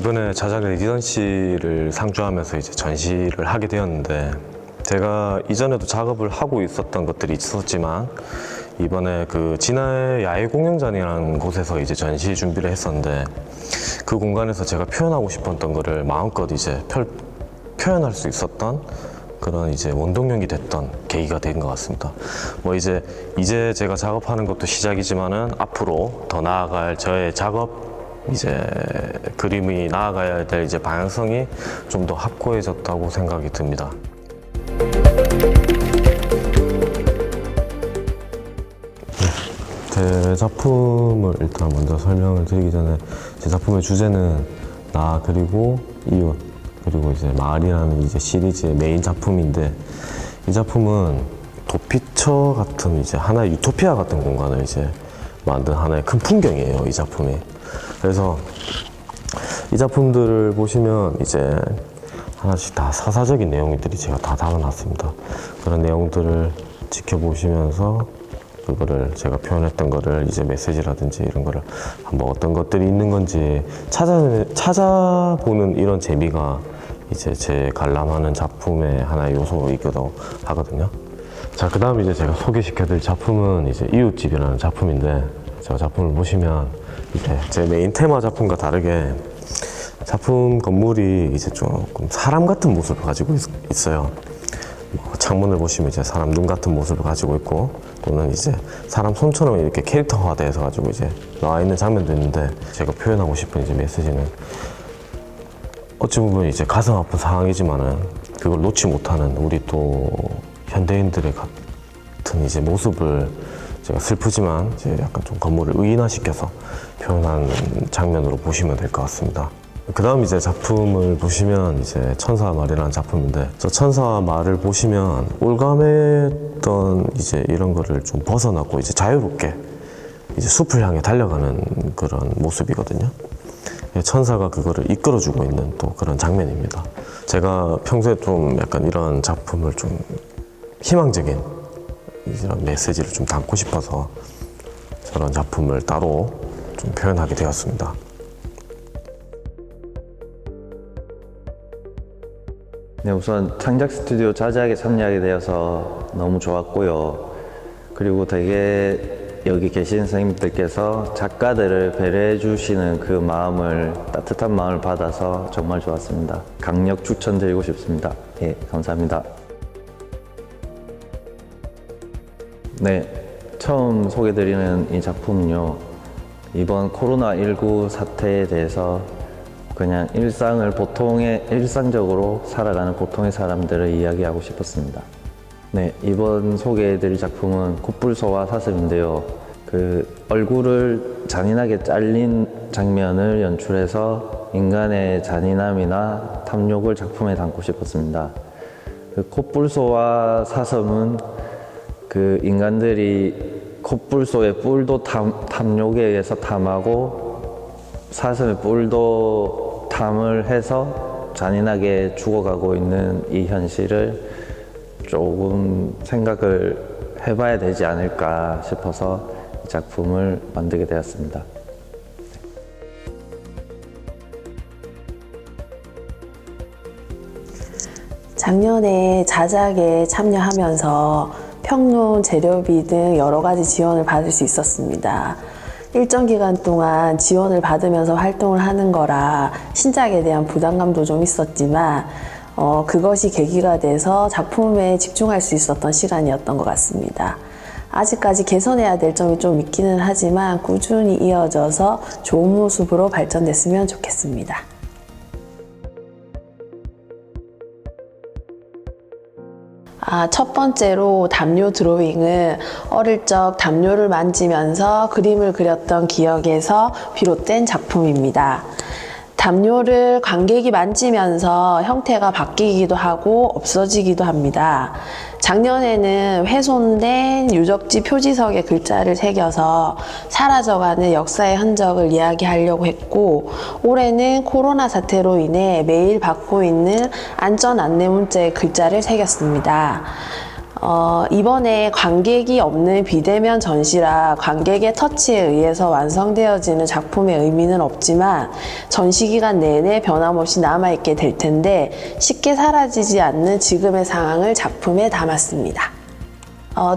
이번에 자작 레지던시를 상주하면서 이제 전시를 하게 되었는데, 제가 이전에도 작업을 하고 있었던 것들이 있었지만 이번에 그 진화의 야외 공연장이라는 곳에서 이제 전시 준비를 했었는데, 그 공간에서 제가 표현하고 싶었던 거를 마음껏 이제 표현할 수 있었던 그런 이제 원동력이 됐던 계기가 된 것 같습니다. 뭐 이제 제가 작업하는 것도 시작이지만은 앞으로 더 나아갈 저의 작업 이제 그림이 나아가야 될 이제 방향성이 좀 더 확고해졌다고 생각이 듭니다. 제 작품을 일단 먼저 설명을 드리기 전에, 제 작품의 주제는 나 그리고 이웃 그리고 이제 마을이라는 이제 시리즈의 메인 작품인데, 이 작품은 도피처 같은 이제 하나의 유토피아 같은 공간을 이제 만든 하나의 큰 풍경이에요, 이 작품이. 그래서 이 작품들을 보시면 이제 하나씩 다 서사적인 내용들이 제가 다 담아놨습니다. 그런 내용들을 지켜보시면서 그거를 제가 표현했던 거를 이제 메시지라든지 이런 거를 한번 어떤 것들이 있는 건지 찾아보는 이런 재미가 이제 제 관람하는 작품의 하나의 요소이기도 하거든요. 자, 그 다음 이제 제가 소개시켜드릴 작품은 이제 이웃집이라는 작품인데, 제가 작품을 보시면 이제 제 메인 테마 작품과 다르게 작품 건물이 이제 조금 사람 같은 모습을 가지고 있어요. 창문을 보시면 이제 사람 눈 같은 모습을 가지고 있고, 또는 이제 사람 손처럼 이렇게 캐릭터화돼서 가지고 이제 나와 있는 장면도 있는데, 제가 표현하고 싶은 이제 메시지는 어찌 보면 이제 가슴 아픈 상황이지만은 그걸 놓지 못하는 우리 또 현대인들의 같은 이제 모습을 제가 슬프지만 이제 약간 좀 건물을 의인화시켜서 표현한 장면으로 보시면 될 것 같습니다. 그 다음 이제 작품을 보시면 이제 천사와 말이라는 작품인데, 저 천사와 말을 보시면 올가매던 이제 이런 거를 좀 벗어나고 이제 자유롭게 이제 숲을 향해 달려가는 그런 모습이거든요. 천사가 그거를 이끌어주고 있는 또 그런 장면입니다. 제가 평소에 좀 약간 이런 작품을 좀 희망적인 이런 메시지를 좀 담고 싶어서 저런 작품을 따로 좀 표현하게 되었습니다. 네, 우선 창작 스튜디오 자작에 참여하게 되어서 너무 좋았고요. 그리고 되게 여기 계신 선생님들께서 작가들을 배려해 주시는 그 마음을, 따뜻한 마음을 받아서 정말 좋았습니다. 강력 추천드리고 싶습니다. 예, 감사합니다. 네, 처음 소개드리는 이 작품은요, 이번 코로나19 사태에 대해서 그냥 일상적으로 살아가는 보통의 사람들을 이야기하고 싶었습니다. 네, 이번 소개해드릴 작품은 콧불소와 사슴인데요. 그 얼굴을 잔인하게 잘린 장면을 연출해서 인간의 잔인함이나 탐욕을 작품에 담고 싶었습니다. 그 콧불소와 사슴은 그 인간들이 콧불소의 뿔도 탐욕에 의해서 탐하고 사슴의 뿔도 탐을 해서 잔인하게 죽어가고 있는 이 현실을 조금 생각을 해봐야 되지 않을까 싶어서 이 작품을 만들게 되었습니다. 작년에 자작에 참여하면서 평론, 재료비 등 여러 가지 지원을 받을 수 있었습니다. 일정 기간 동안 지원을 받으면서 활동을 하는 거라 신작에 대한 부담감도 좀 있었지만 그것이 계기가 돼서 작품에 집중할 수 있었던 시간이었던 것 같습니다. 아직까지 개선해야 될 점이 좀 있기는 하지만 꾸준히 이어져서 좋은 모습으로 발전됐으면 좋겠습니다. 첫 번째로 담요 드로잉은 어릴 적 담요를 만지면서 그림을 그렸던 기억에서 비롯된 작품입니다. 담요를 관객이 만지면서 형태가 바뀌기도 하고 없어지기도 합니다. 작년에는 훼손된 유적지 표지석에 글자를 새겨서 사라져가는 역사의 흔적을 이야기하려고 했고, 올해는 코로나 사태로 인해 매일 받고 있는 안전 안내 문자에 글자를 새겼습니다. 이번에 관객이 없는 비대면 전시라 관객의 터치에 의해서 완성되어지는 작품의 의미는 없지만 전시 기간 내내 변함없이 남아있게 될 텐데 쉽게 사라지지 않는 지금의 상황을 작품에 담았습니다.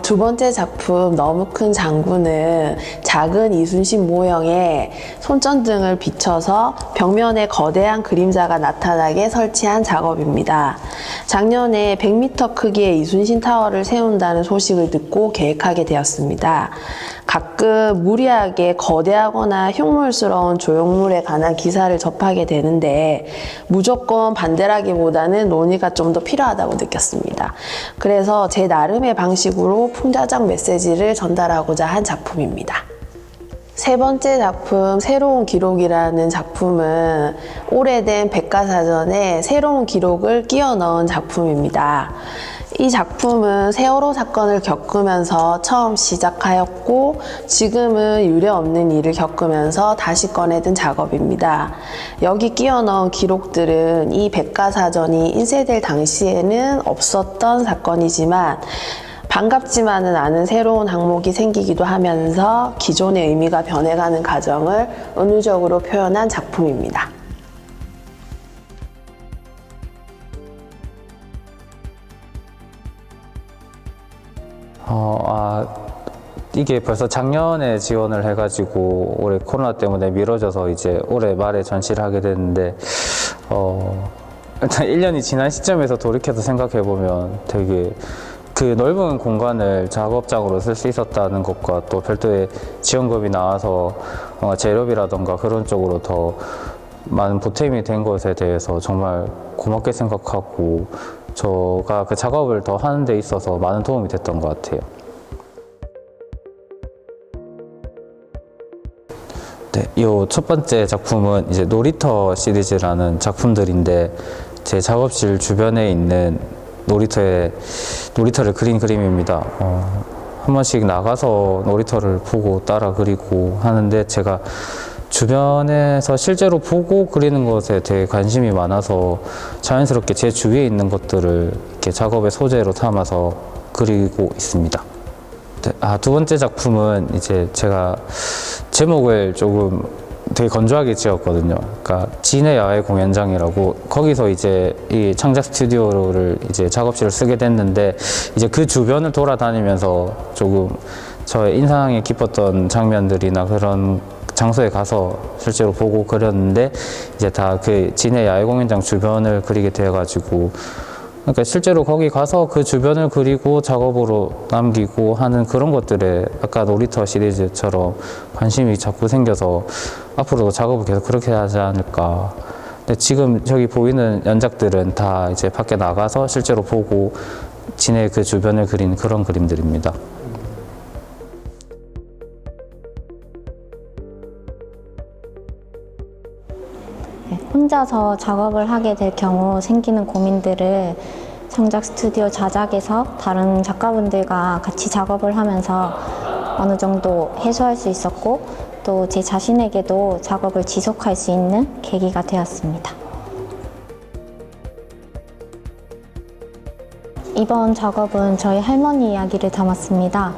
두 번째 작품 너무 큰 장군은 작은 이순신 모형에 손전등을 비춰서 벽면에 거대한 그림자가 나타나게 설치한 작업입니다. 작년에 100m 크기의 이순신 타워를 세운다는 소식을 듣고 계획하게 되었습니다. 가끔 무리하게 거대하거나 흉물스러운 조형물에 관한 기사를 접하게 되는데 무조건 반대라기보다는 논의가 좀 더 필요하다고 느꼈습니다. 그래서 제 나름의 방식으로 풍자적 메시지를 전달하고자 한 작품입니다. 세 번째 작품 새로운 기록이라는 작품은 오래된 백과사전에 새로운 기록을 끼워 넣은 작품입니다. 이 작품은 세월호 사건을 겪으면서 처음 시작하였고 지금은 유례없는 일을 겪으면서 다시 꺼내든 작업입니다. 여기 끼워 넣은 기록들은 이 백과사전이 인쇄될 당시에는 없었던 사건이지만 반갑지만은 않은 새로운 항목이 생기기도 하면서 기존의 의미가 변해가는 과정을 은유적으로 표현한 작품입니다. 이게 벌써 작년에 지원을 해가지고 올해 코로나 때문에 미뤄져서 이제 올해 말에 전시를 하게 됐는데 일단 1년이 지난 시점에서 돌이켜서 생각해보면 되게 그 넓은 공간을 작업장으로 쓸 수 있었다는 것과 또 별도의 지원금이 나와서 재료비라던가 그런 쪽으로 더 많은 보탬이 된 것에 대해서 정말 고맙게 생각하고 제가 그 작업을 더 하는 데 있어서 많은 도움이 됐던 것 같아요. 네, 이 첫 번째 작품은 이제 놀이터 시리즈라는 작품들인데 제 작업실 주변에 있는 놀이터를 그린 그림입니다. 한 번씩 나가서 놀이터를 보고 따라 그리고 하는데 제가 주변에서 실제로 보고 그리는 것에 되게 관심이 많아서 자연스럽게 제 주위에 있는 것들을 이렇게 작업의 소재로 삼아서 그리고 있습니다. 두 번째 작품은 이제 제가 제목을 조금 되게 건조하게 지었거든요. 그러니까 진해 야외 공연장이라고 거기서 이제 이 창작 스튜디오를 이제 작업실을 쓰게 됐는데 이제 그 주변을 돌아다니면서 조금 저의 인상이 깊었던 장면들이나 그런 장소에 가서 실제로 보고 그렸는데 이제 다 그 진해 야외 공연장 주변을 그리게 되어가지고 그러니까 실제로 거기 가서 그 주변을 그리고 작업으로 남기고 하는 그런 것들에 아까 놀이터 시리즈처럼 관심이 자꾸 생겨서 앞으로도 작업을 계속 그렇게 하지 않을까. 근데 지금 저기 보이는 연작들은 다 이제 밖에 나가서 실제로 보고 진해 그 주변을 그린 그런 그림들입니다. 혼자서 작업을 하게 될 경우 생기는 고민들을 창작 스튜디오 자작에서 다른 작가분들과 같이 작업을 하면서 어느 정도 해소할 수 있었고 또 제 자신에게도 작업을 지속할 수 있는 계기가 되었습니다. 이번 작업은 저희 할머니 이야기를 담았습니다.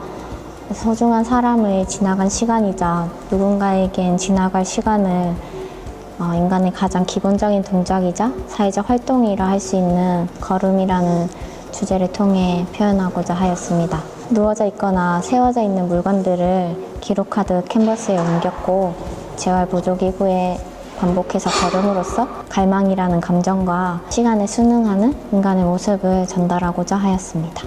소중한 사람의 지나간 시간이자 누군가에겐 지나갈 시간을 인간의 가장 기본적인 동작이자 사회적 활동이라 할 수 있는 걸음이라는 주제를 통해 표현하고자 하였습니다. 누워져 있거나 세워져 있는 물건들을 기록하듯 캔버스에 옮겼고 재활보조기구에 반복해서 걸음으로써 갈망이라는 감정과 시간에 순응하는 인간의 모습을 전달하고자 하였습니다.